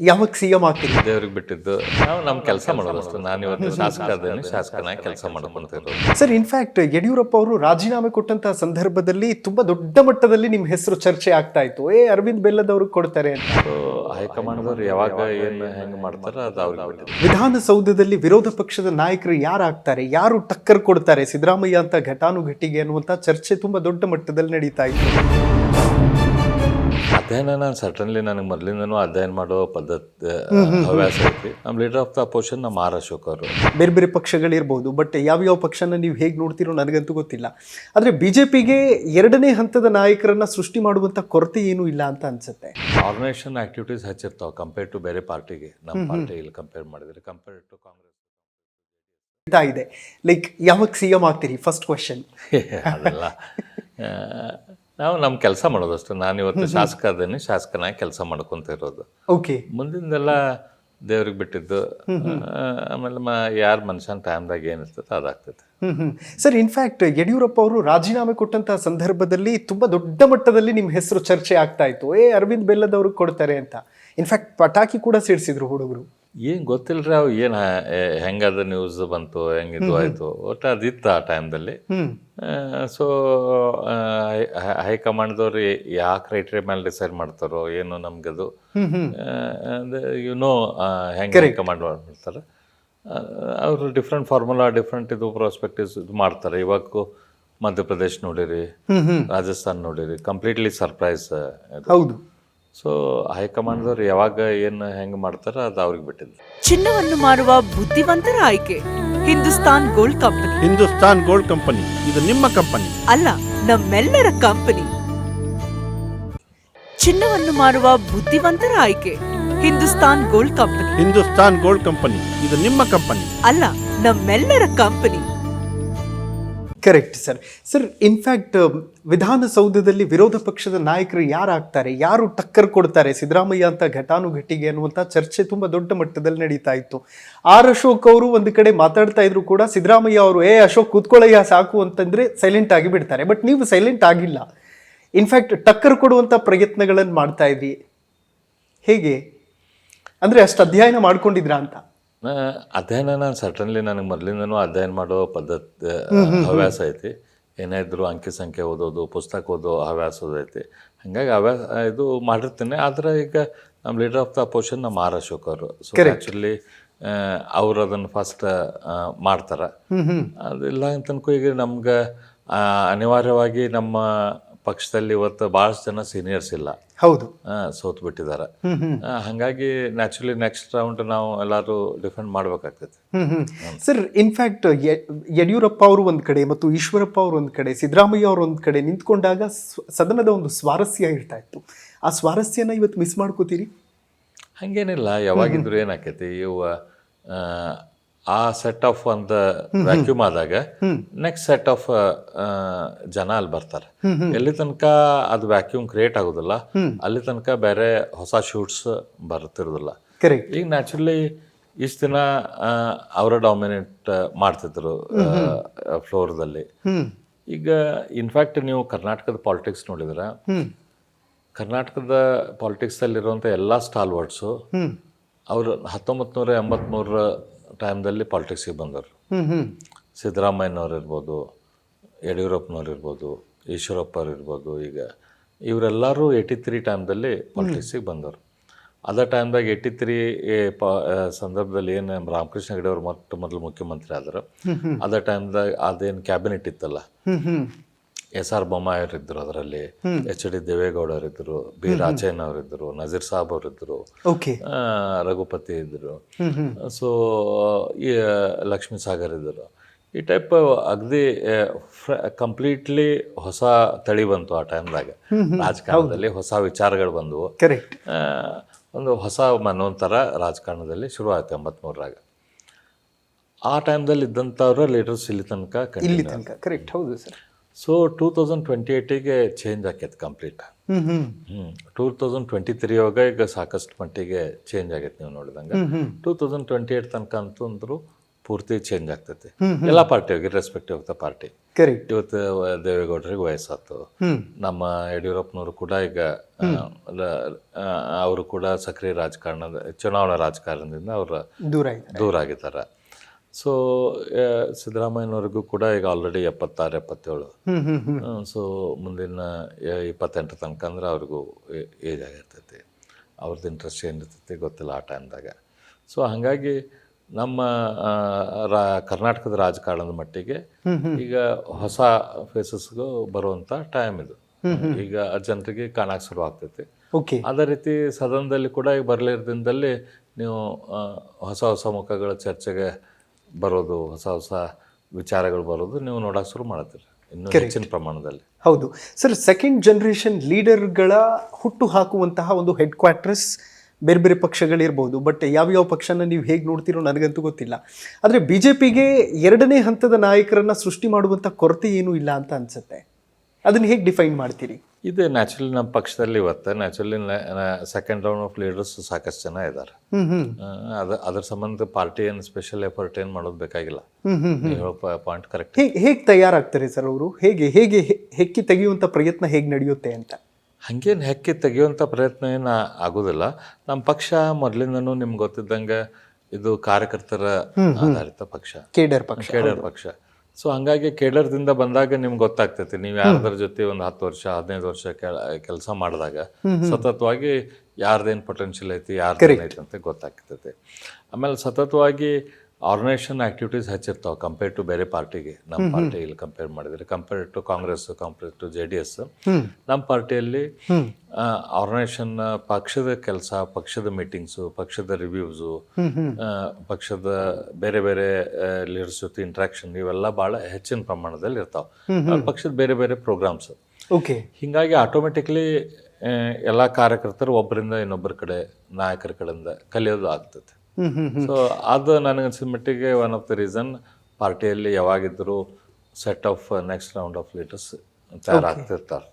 ಯಾವಾಗ ಸಿಎಂ ಆಗ್ತೀರಿ? ದೇವ್ರಿಗೆ ಬಿಟ್ಟಿದ್ದು ನಾವು ನಮ್ಮ ಕೆಲಸ ಮಾಡೋದಷ್ಟು. ನಾನು ಇವತ್ತು ಶಾಸಕ ಅದೇನೆ, ಶಾಸಕನಾಗಿ ಕೆಲಸ ಮಾಡ್ಕೊಂತಿರೋದು. ಸರ್, ಇನ್ಫ್ಯಾಕ್ಟ್ ಯಡಿಯೂರಪ್ಪ ಅವರು ರಾಜೀನಾಮೆ ಕೊಟ್ಟಂತಹ ಸಂದರ್ಭದಲ್ಲಿ ತುಂಬಾ ದೊಡ್ಡ ಮಟ್ಟದಲ್ಲಿ ನಿಮ್ಮ ಹೆಸರು ಚರ್ಚೆ ಆಗ್ತಾ ಇತ್ತು. ಅರವಿಂದ್ ಬೆಲ್ಲದವ್ರಿಗೆ ಕೊಡ್ತಾರೆ ಅಂತ. ಹೈಕಮಾಂಡ್ದವ್ರು ಯಾವಾಗ ಏನು ಹೆಂಗೆ ಮಾಡ್ತಾರೋ ಅದು ಅವ್ರಿಗೆ ಬಿಟ್ಟಿದ್ದು. ವಿಧಾನಸೌಧದಲ್ಲಿ ವಿರೋಧ ಪಕ್ಷದ ನಾಯಕರು ಯಾರು ಆಗ್ತಾರೆ, ಯಾರು ಟಕ್ಕರ್ ಕೊಡ್ತಾರೆ ಸಿದ್ದರಾಮಯ್ಯ ಅಂತ ಘಟಾನುಘಟಿಗೆ ಅನ್ನುವಂಥ ಚರ್ಚೆ ತುಂಬಾ ದೊಡ್ಡ ಮಟ್ಟದಲ್ಲಿ ನಡೀತಾ ಇತ್ತು. ಅಧ್ಯಯನ ನಾನು ಸರ್ಟನ್ಲಿ ನನಗೆ ಮೊದಲಿಂದನೂ ಅಧ್ಯಯನ ಮಾಡೋ ಪದ್ಧತಿ ಹವ್ಯಾಸ ಐತಿ. ನಮ್ಮ ಲೀಡರ್ ಆಫ್ ದ ಅಪೋಸಿಷನ್ ನಮ್ಮ ಆರ್ ಅಶೋಕ್ ಅವರು. ಬೇರೆ ಬೇರೆ ಪಕ್ಷಗಳಿರ್ಬೋದು, ಬಟ್ ಯಾವ್ಯಾವ ಪಕ್ಷನ ನೀವು ಹೇಗೆ ನೋಡ್ತೀರೋ ನನಗಂತೂ ಗೊತ್ತಿಲ್ಲ. ಆದರೆ ಬಿಜೆಪಿಗೆ ಎರಡನೇ ಹಂತದ ನಾಯಕರನ್ನ ಸೃಷ್ಟಿ ಮಾಡುವಂಥ ಕೊರತೆ ಏನೂ ಇಲ್ಲ ಅಂತ ಅನ್ಸುತ್ತೆ. ಆರ್ಗನೈಸೇಷನ್ ಆಕ್ಟಿವಿಟೀಸ್ ಹೆಚ್ಚಿರ್ತಾವೆ ಕಂಪೇರ್ ಟು ಬೇರೆ ಪಾರ್ಟಿಗೆ. ನಮ್ಮ ಪಾರ್ಟಿ ಇಲ್ಲಿ ಕಂಪೇರ್ ಮಾಡಿದ್ರೆ ಕಂಪೇರ್ ಟು ಕಾಂಗ್ರೆಸ್ ಇದೆ. ಲೈಕ್ ಯಾವಾಗ ಸಿಎಂ ಆಗ್ತೀರಿ? First question. ಅದೆಲ್ಲ ನಾವು ನಮ್ಮ ಕೆಲಸ ಮಾಡೋದಷ್ಟು. ನಾನು ಇವತ್ತು ಶಾಸಕ ಅದೇನೆ, ಶಾಸಕನಾಗಿ ಕೆಲಸ ಮಾಡ್ಕೊಂತಿರೋದು. ಓಕೆ, ಮುಂದಿಂದೆಲ್ಲ ದೇವ್ರಿಗೆ ಬಿಟ್ಟಿದ್ದು. ಆಮೇಲೆ ಯಾರು ಮನುಷ್ಯನ ಟೈಮ್ದಾಗ ಏನಿರ್ತದೆ ಅದಾಗ್ತದೆ. ಸರ್, ಇನ್ಫ್ಯಾಕ್ಟ್ ಯಡಿಯೂರಪ್ಪ ಅವರು ರಾಜೀನಾಮೆ ಕೊಟ್ಟಂತಹ ಸಂದರ್ಭದಲ್ಲಿ ತುಂಬಾ ದೊಡ್ಡ ಮಟ್ಟದಲ್ಲಿ ನಿಮ್ಮ ಹೆಸರು ಚರ್ಚೆ ಆಗ್ತಾ ಇತ್ತು. ಅರವಿಂದ್ ಬೆಲ್ಲದವ್ರಿಗೆ ಕೊಡ್ತಾರೆ ಅಂತ. ಇನ್ಫ್ಯಾಕ್ಟ್ ಪಟಾಕಿ ಕೂಡ ಸಿಡಿಸಿದ್ರು ಹುಡುಗರು. ಏನು ಗೊತ್ತಿಲ್ಲರಿ ಅವು ಏನು ಹೆಂಗದ ನ್ಯೂಸ್ ಬಂತು, ಹೆಂಗಿದು ಆಯಿತು, ಒಟ್ಟು ಅದಿತ್ತು ಆ ಟೈಮ್ದಲ್ಲಿ. ಸೊ ಹೈಕಮಾಂಡ್ದವ್ರು ಯಾವ ಕ್ರೈಟೀರಿಯಾ ಮೇಲೆ ಡಿಸೈಡ್ ಮಾಡ್ತಾರೋ ಏನು ನಮ್ಗದು ಹೆಂಗೆ ಹೈಕಮಾಂಡ್ ಮಾಡ್ತಾರೆ. ಅವರು ಡಿಫ್ರೆಂಟ್ ಫಾರ್ಮುಲಾ, ಡಿಫ್ರೆಂಟ್ ಇದು ಪ್ರಾಸ್ಪೆಕ್ಟಿವ್ಸ್ ಇದು ಮಾಡ್ತಾರೆ. ಇವಾಗ ಮಧ್ಯಪ್ರದೇಶ್ ನೋಡಿರಿ, ರಾಜಸ್ಥಾನ್ ನೋಡಿರಿ, ಕಂಪ್ಲೀಟ್ಲಿ ಸರ್ಪ್ರೈಸ್. ಹೌದು. ಸೊ ಹೈಕಮಾಂಡ್ದವ್ರು ಯಾವಾಗ ಏನು ಹೆಂಗೆ ಮಾಡ್ತಾರೋ ಅದು ಅವ್ರಿಗೆ ಬಿಟ್ಟಿದ್ದು. ಚಿನ್ನವನ್ನು ಮಾರುವ ಬುದ್ಧಿವಂತರ ಆಯ್ಕೆ Hindustan gold company. Hindustan gold company ಇದು ನಿಮ್ಮ ಕಂಪನಿ ಅಲ್ಲ, ನಮ್ಮೆಲ್ಲರ ಕಂಪನಿ. ಚಿನ್ನವನ್ನು ಮಾರುವ ಬುದ್ಧಿವಂತರ ಆಯ್ಕೆ Hindustan gold company. Hindustan gold company ಇದು ನಿಮ್ಮ ಕಂಪನಿ ಅಲ್ಲ, ನಮ್ಮೆಲ್ಲರ company. Correct sir. Sir, in fact ವಿಧಾನಸೌಧದಲ್ಲಿ ವಿರೋಧ ಪಕ್ಷದ ನಾಯಕರು ಯಾರು ಆಗ್ತಾರೆ, ಯಾರು ಟಕ್ಕರ್ ಕೊಡ್ತಾರೆ ಸಿದ್ದರಾಮಯ್ಯ ಅಂತ ಘಟಾನುಘಟಿಗೆ ಅನ್ನುವಂಥ ಚರ್ಚೆ ತುಂಬ ದೊಡ್ಡ ಮಟ್ಟದಲ್ಲಿ ನಡೀತಾ ಇತ್ತು. ಆರ್ ಅಶೋಕ್ ಅವರು ಒಂದು ಕಡೆ ಮಾತಾಡ್ತಾ ಇದ್ರು ಕೂಡ ಸಿದ್ದರಾಮಯ್ಯ ಅವರು ಅಶೋಕ್ ಕೂತ್ಕೊಳ್ಳಯ್ಯ ಸಾಕು ಅಂತಂದ್ರೆ ಸೈಲೆಂಟ್ ಆಗಿ ಬಿಡ್ತಾರೆ. ಬಟ್ ನೀವು ಸೈಲೆಂಟ್ ಆಗಿಲ್ಲ. ಇನ್ಫ್ಯಾಕ್ಟ್ ಟಕ್ಕರ್ ಕೊಡುವಂಥ ಪ್ರಯತ್ನಗಳನ್ನು ಮಾಡ್ತಾ ಇದ್ರಿ. ಹೇಗೆ ಅಂದರೆ ಅಷ್ಟು ಅಧ್ಯಯನ ಮಾಡ್ಕೊಂಡಿದ್ರಾ ಅಂತ? ಅಧ್ಯಯನ ನಾನು ಸರ್ಟನ್ಲಿ ನನಗೆ ಮೊದಲಿಂದನೂ ಅಧ್ಯಯನ ಮಾಡೋ ಪದ್ಧತಿ ಹವ್ಯಾಸ ಐತಿ. ಏನೇ ಇದ್ರು ಅಂಕಿ ಸಂಖ್ಯೆ ಓದೋದು, ಪುಸ್ತಕ ಓದೋ ಹವ್ಯಾಸ ಐತಿ. ಹಾಗಾಗಿ ಇದು ಮಾಡಿರ್ತೀನಿ. ಆದರೆ ಈಗ ನಮ್ಮ ಲೀಡರ್ ಆಫ್ ದ ಅಪೋಸಿಷನ್ ನಮ್ಮ ಆರ್ ಅಶೋಕ್ ಅವರು. ಸೊ ಆ್ಯಕ್ಚುಲಿ ಅವ್ರು ಅದನ್ನು ಫಸ್ಟ್ ಮಾಡ್ತಾರೆ. ಅದಿಲ್ಲ ಅಂತನ್ಕೂ ಈಗ ನಮ್ಗೆ ಅನಿವಾರ್ಯವಾಗಿ ನಮ್ಮ ಪಕ್ಷದಲ್ಲಿ ಇವತ್ತು ಭಾಳಷ್ಟು ಜನ ಸೀನಿಯರ್ಸ್ ಇಲ್ಲ. ಹೌದು, ಸೋತ್ ಬಿಟ್ಟಿದ್ದಾರೆ. ಹಾಗಾಗಿ ನ್ಯಾಚುರಲಿ ನೆಕ್ಸ್ಟ್ ರೌಂಡ್ ನಾವು ಎಲ್ಲರೂ ಡಿಫೆಂಡ್ ಮಾಡ್ಬೇಕಾಗ್ತೈತಿ. ಸರ್, ಇನ್ಫ್ಯಾಕ್ಟ್ ಯಡಿಯೂರಪ್ಪ ಅವರು ಒಂದು ಕಡೆ ಮತ್ತು ಈಶ್ವರಪ್ಪ ಅವರು ಒಂದು ಕಡೆ, ಸಿದ್ದರಾಮಯ್ಯ ಅವರು ಒಂದು ಕಡೆ ನಿಂತ್ಕೊಂಡಾಗ ಸದನದ ಒಂದು ಸ್ವಾರಸ್ಯ ಇರ್ತಾ ಇತ್ತು. ಆ ಸ್ವಾರಸ್ಯನ ಇವತ್ತು ಮಿಸ್ ಮಾಡ್ಕೋತೀರಿ? ಹಾಗೇನಿಲ್ಲ, ಯಾವಾಗಿದ್ರು ಏನಾಕೈತಿ, ಇವು ಆ ಸೆಟ್ ಆಫ್ ಒಂದು ವ್ಯಾಕ್ಯೂಮ್ ಆದಾಗ ನೆಕ್ಸ್ಟ್ ಸೆಟ್ ಆಫ್ ಜನ ಅಲ್ಲಿ ಬರ್ತಾರೆ. ಎಲ್ಲಿ ತನಕ ಅದು ವ್ಯಾಕ್ಯೂಮ್ ಕ್ರಿಯೇಟ್ ಆಗೋದಿಲ್ಲ ಅಲ್ಲಿ ತನಕ ಬೇರೆ ಹೊಸ ಶೂಟ್ಸ್ ಬರ್ತಿರೋದಿಲ್ಲ. ಈಗ ನ್ಯಾಚುರಲಿ ಇಷ್ಟು ದಿನ ಅವರ ಡಾಮಿನೇಟ್ ಮಾಡ್ತಿದ್ರು ಫ್ಲೋರ್ದಲ್ಲಿ. ಈಗ ಇನ್ಫ್ಯಾಕ್ಟ್ ನೀವು ಕರ್ನಾಟಕದ ಪಾಲಿಟಿಕ್ಸ್ ನೋಡಿದ್ರೆ, ಕರ್ನಾಟಕದ ಪಾಲಿಟಿಕ್ಸಲ್ಲಿರುವಂಥ ಎಲ್ಲ ಸ್ಟಾಲ್ವರ್ಡ್ಸು ಅವರು 1983 ಟೈಮ್ದಲ್ಲಿ ಪಾಲಿಟಿಕ್ಸಿಗೆ ಬಂದರು. ಸಿದ್ದರಾಮಯ್ಯನವ್ರು ಇರ್ಬೋದು, ಯಡಿಯೂರಪ್ಪನವ್ರು ಇರ್ಬೋದು, ಈಶ್ವರಪ್ಪ ಅವ್ರು ಇರ್ಬೋದು. ಈಗ ಇವರೆಲ್ಲರೂ 83 ಟೈಮ್ದಲ್ಲಿ ಪಾಲಿಟಿಕ್ಸಿಗೆ ಬಂದರು. ಅದೇ ಟೈಮ್ದಾಗ 83 ಸಂದರ್ಭದಲ್ಲಿ ಏನು ರಾಮಕೃಷ್ಣ ಹೆಗಡೆ ಅವರು ಮೊದಲು ಮುಖ್ಯಮಂತ್ರಿ ಆದರು. ಅದೇ ಟೈಮ್ದಾಗ ಅದೇನು ಕ್ಯಾಬಿನೆಟ್ ಇತ್ತಲ್ಲ, SR ಬೊಮ್ಮಾಯಿ ಅವರಿದ್ದರು, ಅದರಲ್ಲಿ HD ದೇವೇಗೌಡರಿದ್ದರು, B ರಾಜಯ್ಯನವರಿದ್ದರು, ನಜೀರ್ ಸಾಬ್ ಅವರಿದ್ದರು, ರಘುಪತಿ ಇದ್ದರು, ಸೊ ಈ ಲಕ್ಷ್ಮೀ ಸಾಗರ್ ಇದ್ದರು. ಈ ಟೈಪ್ ಅಗದಿ ಕಂಪ್ಲೀಟ್ಲಿ ಹೊಸ ತಳಿ ಬಂತು ಆ ಟೈಮ್ದಾಗ. ರಾಜಕಾರಣದಲ್ಲಿ ಹೊಸ ವಿಚಾರಗಳು ಬಂದವು. ಒಂದು ಹೊಸ ಮನೋಂತರ ರಾಜಕಾರಣದಲ್ಲಿ ಶುರು ಆಯ್ತು 83ರಾಗ. ಆ ಟೈಮ್ದಲ್ಲಿ ಇದ್ದಂಥವ್ರ ಲೀಡರ್ಸ್ ಇಲ್ಲಿ ತನಕ. ಕರೆಕ್ಟ್, ಹೌದು ಸರ್. ಸೊ 2028ಗೆ ಚೇಂಜ್ ಆಕೈತೆ ಕಂಪ್ಲೀಟ್. 2023 ಒಳಗೆ ಈಗ ಸಾಕಷ್ಟು ಮಟ್ಟಿಗೆ ಚೇಂಜ್ ಆಗೈತೆ. ನೀವು ನೋಡಿದಂಗೆ 2028 ತನಕ ಅಂತಂದ್ರು ಪೂರ್ತಿ ಚೇಂಜ್ ಆಗ್ತೈತಿ ಎಲ್ಲ ಪಾರ್ಟಿ ಹೋಗಿ respective of the party. Correct. ಇವತ್ತು ದೇವೇಗೌಡರಿಗೆ ವಯಸ್ಸಾಯ್ತು. ನಮ್ಮ ಯಡಿಯೂರಪ್ಪನವರು ಕೂಡ ಈಗ ಅವರು ಕೂಡ ಸಕ್ರಿಯ ರಾಜಕಾರಣದ ಚುನಾವಣಾ ರಾಜಕಾರಣದಿಂದ ಅವರ ದೂರ ಇದೆ. ದೂರ ಆಗಿದ್ದಾರೆ. ಸೊ ಸಿದ್ದರಾಮಯ್ಯನವ್ರಿಗೂ ಕೂಡ ಈಗ ಆಲ್ರೆಡಿ 76, 77. ಸೊ ಮುಂದಿನ 28 ತನಕ ಅಂದ್ರೆ ಅವ್ರಿಗೂ ಏಜ್ ಆಗಿರ್ತೈತಿ. ಅವ್ರದ್ದು ಇಂಟ್ರೆಸ್ಟ್ ಏನಿರ್ತೈತಿ ಗೊತ್ತಿಲ್ಲ ಆ ಟೈಮ್ದಾಗ. ಸೊ ಹಾಗಾಗಿ ನಮ್ಮ ಕರ್ನಾಟಕದ ರಾಜಕಾರಣದ ಮಟ್ಟಿಗೆ ಈಗ ಹೊಸ ಫೇಸಸ್ಗೂ ಬರುವಂಥ ಟೈಮ್ ಇದು. ಈಗ ಜನರಿಗೆ ಕಾಣಕ್ಕೆ ಶುರು ಆಗ್ತೈತಿ. ಓಕೆ. ಅದೇ ರೀತಿ ಸದನದಲ್ಲಿ ಕೂಡ ಈಗ ಬರಲಿರದಿಂದಲ್ಲಿ ನೀವು ಹೊಸ ಹೊಸ ಮುಖಗಳ ಚರ್ಚೆಗೆ ಬರೋದು, ಹೊಸ ಹೊಸ ವಿಚಾರಗಳು ಬರೋದು ನೀವು ನೋಡಕ್ಕೆ ಶುರು ಮಾಡ್ತೀರಿ ಇನ್ನೂ ಹೆಚ್ಚಿನ ಪ್ರಮಾಣದಲ್ಲಿ. ಹೌದು ಸರ್, ಸೆಕೆಂಡ್ ಜನರೇಷನ್ ಲೀಡರ್ಗಳ ಹುಟ್ಟು ಹಾಕುವಂತಹ ಒಂದು ಹೆಡ್ ಕ್ವಾರ್ಟರ್ಸ್ ಬೇರೆ ಬೇರೆ ಪಕ್ಷಗಳಿರ್ಬೋದು. ಬಟ್ ಯಾವ್ಯಾವ ಪಕ್ಷನ ನೀವು ಹೇಗೆ ನೋಡ್ತೀರೋ ನನಗಂತೂ ಗೊತ್ತಿಲ್ಲ. ಆದರೆ BJPಗೆ 2ನೇ ಹಂತದ ನಾಯಕರನ್ನ ಸೃಷ್ಟಿ ಮಾಡುವಂಥ ಕೊರತೆ ಏನೂ ಇಲ್ಲ ಅಂತ ಅನ್ಸುತ್ತೆ. ಅದನ್ನು ಹೇಗೆ ಡಿಫೈನ್ ಮಾಡ್ತೀರಿ? ಇದೆ ನ್ಯಾಚುರಲಿ ನಮ್ಮ ಪಕ್ಷದಲ್ಲಿ ಇವತ್ತು naturally second round of leaders ಸಾಕಷ್ಟು ಜನ ಇದ್ದಾರೆ. ಅದ್ರ ಸಂಬಂಧ ಪಾರ್ಟಿ ಏನು ಸ್ಪೆಷಲ್ ಎಫರ್ಟ್ ಏನು ಮಾಡೋದು ಬೇಕಾಗಿಲ್ಲ. Point correct. ಹೇಗೆ ತಯಾರಾಗ್ತಾರೆ ಸರ್ ಅವರು? ಹೇಗೆ ಹೇಗೆ ಹೆಕ್ಕಿ ತೆಗೆಯುವಂಥ ಪ್ರಯತ್ನ ಹೇಗೆ ನಡೆಯುತ್ತೆ ಅಂತ? ಹಂಗೇನು ಹೆಕ್ಕಿ ತೆಗೆಯುವಂಥ ಪ್ರಯತ್ನ ಏನು ಆಗೋದಿಲ್ಲ. ನಮ್ಮ ಪಕ್ಷ ಮೊದಲಿಂದನೂ ನಿಮ್ಗೆ ಗೊತ್ತಿದ್ದಂಗೆ ಇದು ಕಾರ್ಯಕರ್ತರ ಆಧಾರಿತ ಪಕ್ಷ, ಕೇಡರ್ ಪಕ್ಷ. ಸೊ ಹಂಗಾಗಿ ಕೇಡರ್ದಿಂದ ಬಂದಾಗ ನಿಮ್ಗೆ ಗೊತ್ತಾಗ್ತೈತಿ ನೀವು ಯಾರ್ದ್ರ ಜೊತೆ ಒಂದು 10 ವರ್ಷ 15 ವರ್ಷ ಕೆಲಸ ಮಾಡಿದಾಗ ಸತತವಾಗಿ ಯಾರ್ದೇನು ಪೊಟೆನ್ಷಿಯಲ್ ಐತಿ, ಯಾರ್ದೇನು ಐತಿ ಅಂತ ಗೊತ್ತಾಗ್ತೈತಿ. ಆಮೇಲೆ ಸತತವಾಗಿ ಆರ್ಗನೈಸೇಷನ್ ಆ್ಯಕ್ಟಿವಿಟೀಸ್ ಹೆಚ್ಚಿರ್ತಾವೆ ಕಂಪೇರ್ ಟು ಬೇರೆ ಪಾರ್ಟಿಗೆ. ನಮ್ಮ ಪಾರ್ಟಿ ಇಲ್ಲಿ ಕಂಪೇರ್ ಮಾಡಿದರೆ compare to Congress, compare to JDS, ನಮ್ಮ ಪಾರ್ಟಿಯಲ್ಲಿ ಆರ್ಗನೈಸೇಷನ್ ಪಕ್ಷದ ಕೆಲಸ, ಪಕ್ಷದ ಮೀಟಿಂಗ್ಸು, ಪಕ್ಷದ ರಿವ್ಯೂಸು, ಪಕ್ಷದ ಬೇರೆ ಬೇರೆ ಲೀಡರ್ಸ್ ಜೊತೆ ಇಂಟ್ರಾಕ್ಷನ್ ಇವೆಲ್ಲ ಭಾಳ ಹೆಚ್ಚಿನ ಪ್ರಮಾಣದಲ್ಲಿ ಇರ್ತಾವೆ. ಪಕ್ಷದ ಬೇರೆ ಬೇರೆ ಪ್ರೋಗ್ರಾಮ್ಸ್. ಓಕೆ. ಹೀಗಾಗಿ ಆಟೋಮೆಟಿಕ್ಲಿ ಎಲ್ಲ ಕಾರ್ಯಕರ್ತರು ಒಬ್ಬರಿಂದ ಇನ್ನೊಬ್ಬರ ಕಡೆ ನಾಯಕರ ಕಡೆಯಿಂದ ಕಲಿಯೋದು ಆಗ್ತೈತೆ. ಸೊ ಅದು ನನಗನ್ಸಿದ ಮಟ್ಟಿಗೆ ಒನ್ ಆಫ್ ದ ರೀಸನ್ ಪಾರ್ಟಿಯಲ್ಲಿ ಯಾವಾಗಿದ್ದರೂ set of next round of leaders ತಯಾರಾಗ್ತಿರ್ತಾರೆ.